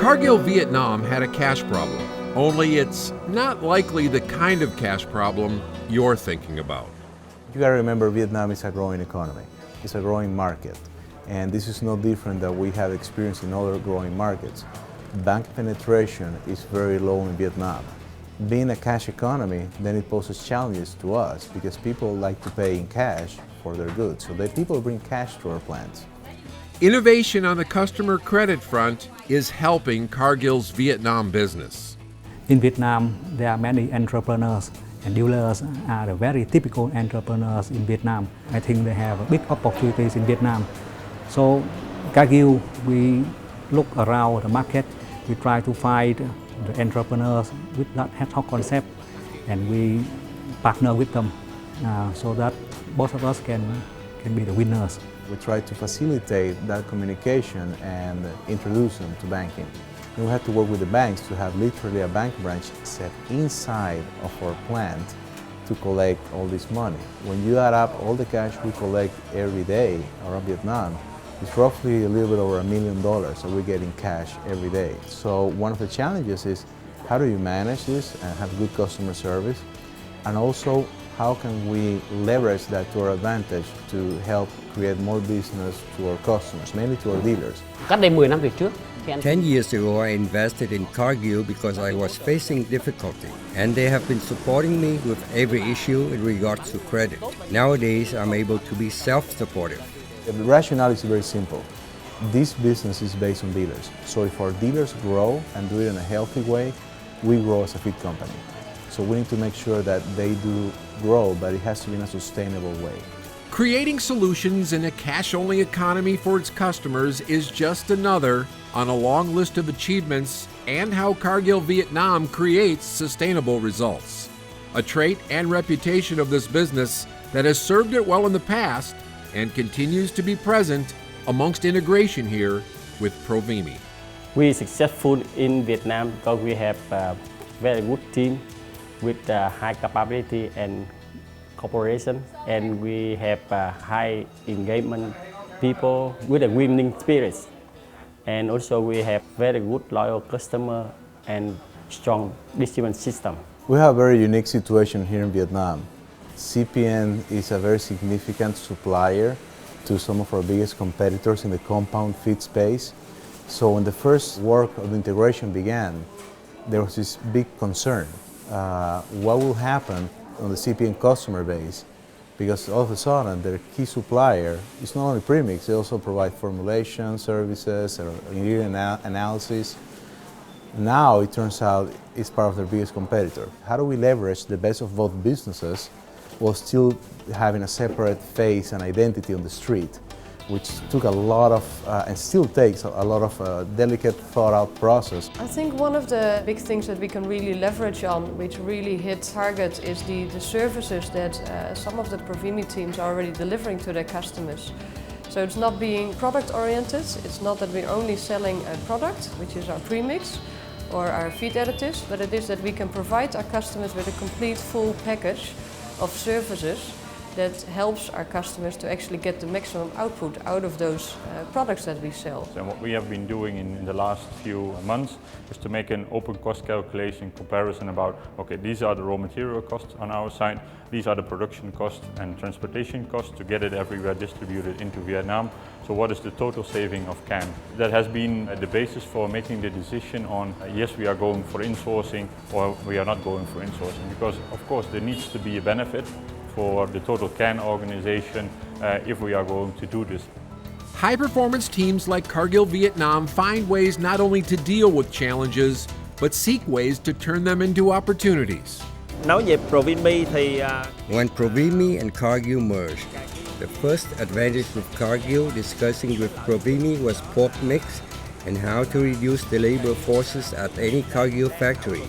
Cargill Vietnam had a cash problem, only it's not likely the kind of cash problem you're thinking about. You gotta remember, Vietnam is a growing economy. It's a growing market. And this is no different than we have experienced in other growing markets. Bank penetration is very low in Vietnam. Being a cash economy, then it poses challenges to us because people like to pay in cash for their goods. So people bring cash to our plants. Innovation on the customer credit front is helping Cargill's Vietnam business. In Vietnam, there are many entrepreneurs, and dealers are the very typical entrepreneurs in Vietnam. I think they have big opportunities in Vietnam. So Cargill, we look around the market, we try to find the entrepreneurs with that hedgehog concept, and we partner with them so that both of us can be the winners. We try to facilitate that communication and introduce them to banking. And we had to work with the banks to have literally a bank branch set inside of our plant to collect all this money. When you add up all the cash we collect every day around Vietnam, it's roughly a little bit over $1 million that we get in cash every day. So one of the challenges is how do you manage this and have good customer service, and also how can we leverage that to our advantage to help create more business to our customers, mainly to our dealers. Cách đây 10 năm về trước. 10 years ago, I invested in Cargill because I was facing difficulty, and they have been supporting me with every issue in regards to credit. Nowadays, I'm able to be self-supportive. The rationale is very simple. This business is based on dealers. So if our dealers grow and do it in a healthy way, we grow as a feed company. So we need to make sure that they do grow, but it has to be in a sustainable way. Creating solutions in a cash-only economy for its customers is just another on a long list of achievements and how Cargill Vietnam creates sustainable results. A trait and reputation of this business that has served it well in the past and continues to be present amongst integration here with Provimi. We are successful in Vietnam because we have a very good team with high capability and cooperation, and we have high engagement people with a winning spirit, and also we have very good loyal customer and strong distribution system. We have a very unique situation here in Vietnam. CPN is a very significant supplier to some of our biggest competitors in the compound feed space. So when the first work of integration began, there was this big concern. What will happen on the CPN customer base? Because all of a sudden their key supplier is not only premix, they also provide formulation services or ingredient analysis. Now it turns out it's part of their biggest competitor. How do we leverage the best of both businesses while still having a separate face and identity on the street, which took a lot of, and still takes a lot of delicate, thought-out process. I think one of the big things that we can really leverage on, which really hit target, is the services that some of the Provimi teams are already delivering to their customers. So it's not being product-oriented, it's not that we're only selling a product, which is our premix or our feed additives, but it is that we can provide our customers with a complete full package of services that helps our customers to actually get the maximum output out of those products that we sell. And what we have been doing in the last few months is to make an open cost calculation comparison about, okay, these are the raw material costs on our side, these are the production costs and transportation costs to get it everywhere distributed into Vietnam. So what is the total saving of can? That has been the basis for making the decision on, yes, we are going for insourcing or we are not going for insourcing, because of course there needs to be a benefit for the total can organization if we are going to do this. High-performance teams like Cargill Vietnam find ways not only to deal with challenges, but seek ways to turn them into opportunities. Nói về Provimi thì when Provimi and Cargill merged, the first advantage with Cargill discussing with Provimi was pork mix and how to reduce the labor forces at any Cargill factory.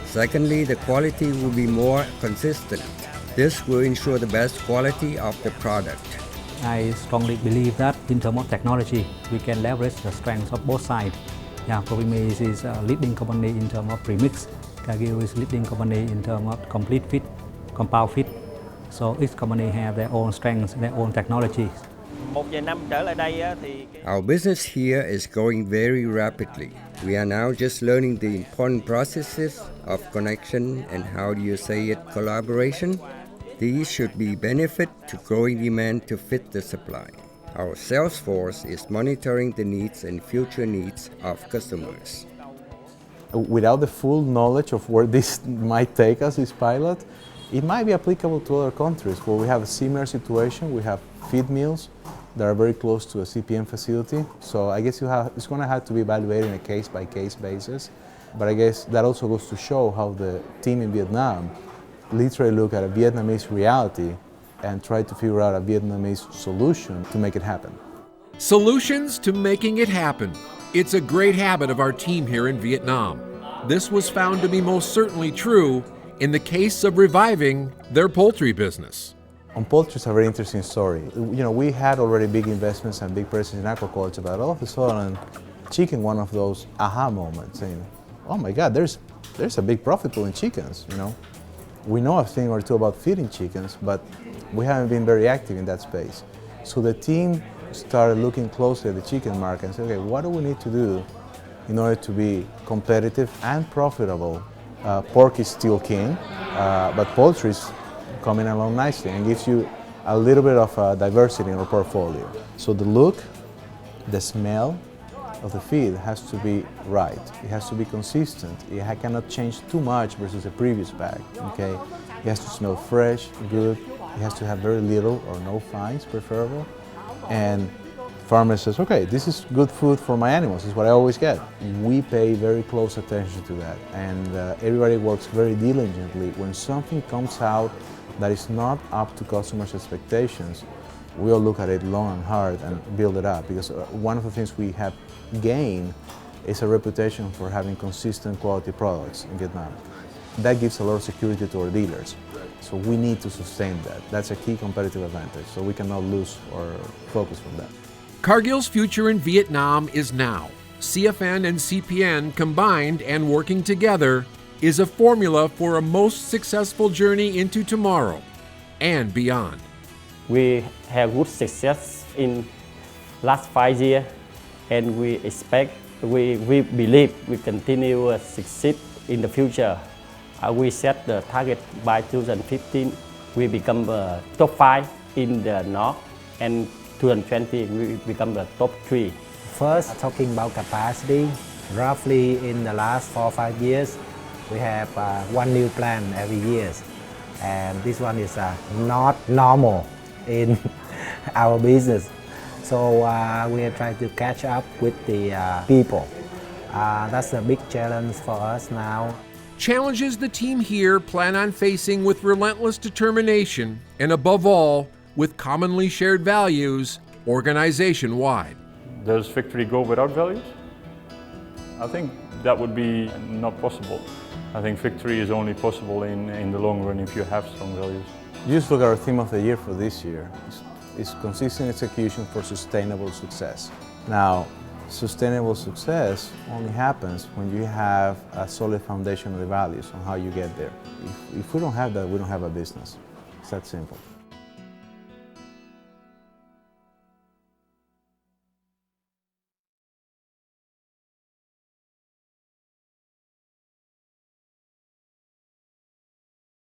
Secondly, the quality will be more consistent. This will ensure the best quality of the product. I strongly believe that in terms of technology, we can leverage the strengths of both sides. Yeah, Provimi is a leading company in terms of premix. Cargill is leading company in terms of complete feed, compound feed. So each company have their own strengths, their own technologies. Our business here is growing very rapidly. We are now just learning the important processes of connection and how do you say it, collaboration. These should be benefit to growing demand to fit the supply. Our sales force is monitoring the needs and future needs of customers. Without the full knowledge of where this might take us, this pilot, it might be applicable to other countries where we have a similar situation. We have feed mills that are very close to a CPN facility. So I guess it's going to have to be evaluated on a case-by-case basis. But I guess that also goes to show how the team in Vietnam literally look at a Vietnamese reality and try to figure out a Vietnamese solution to make it happen. Solutions to making it happen. It's a great habit of our team here in Vietnam. This was found to be most certainly true in the case of reviving their poultry business. On poultry, it's a very interesting story. We had already big investments and big presence in aquaculture, but all of a sudden, chicken, one of those aha moments, saying, oh my God, there's a big profit pool in chickens, We know a thing or two about feeding chickens, but we haven't been very active in that space. So the team started looking closely at the chicken market and said, okay, what do we need to do in order to be competitive and profitable? Pork is still king, but poultry is coming along nicely and gives you a little bit of diversity in our portfolio. So the look, the smell of the feed has to be right. It has to be consistent. It cannot change too much versus the previous bag. Okay, it has to smell fresh, good. It has to have very little or no fines, preferable. And farmer says, okay, this is good food for my animals. This is what I always get. We pay very close attention to that, and everybody works very diligently. When something comes out that is not up to customers' expectations, we all look at it long and hard and build it up, because one of the things we have gained is a reputation for having consistent quality products in Vietnam. That gives a lot of security to our dealers. So we need to sustain that. That's a key competitive advantage, so we cannot lose our focus from that. Cargill's future in Vietnam is now. CFN and CPN combined and working together is a formula for a most successful journey into tomorrow and beyond. We have good success in last 5 years, and we believe we continue succeed in the future. We set the target by 2015, we become the top 5 in the North, and 2020 we become the top 3. First, talking about capacity, roughly in the last 4 or 5 years, we have one new plant every year, and this one is not normal in our business. So we are trying to catch up with the people. That's a big challenge for us now. Challenges the team here plan on facing with relentless determination and, above all, with commonly shared values organization-wide. Does victory go without values? I think that would be not possible. I think victory is only possible in the long run if you have strong values. You just look at our theme of the year for this year. It's consistent execution for sustainable success. Now, sustainable success only happens when you have a solid foundation of the values on how you get there. If we don't have that, we don't have a business. It's that simple.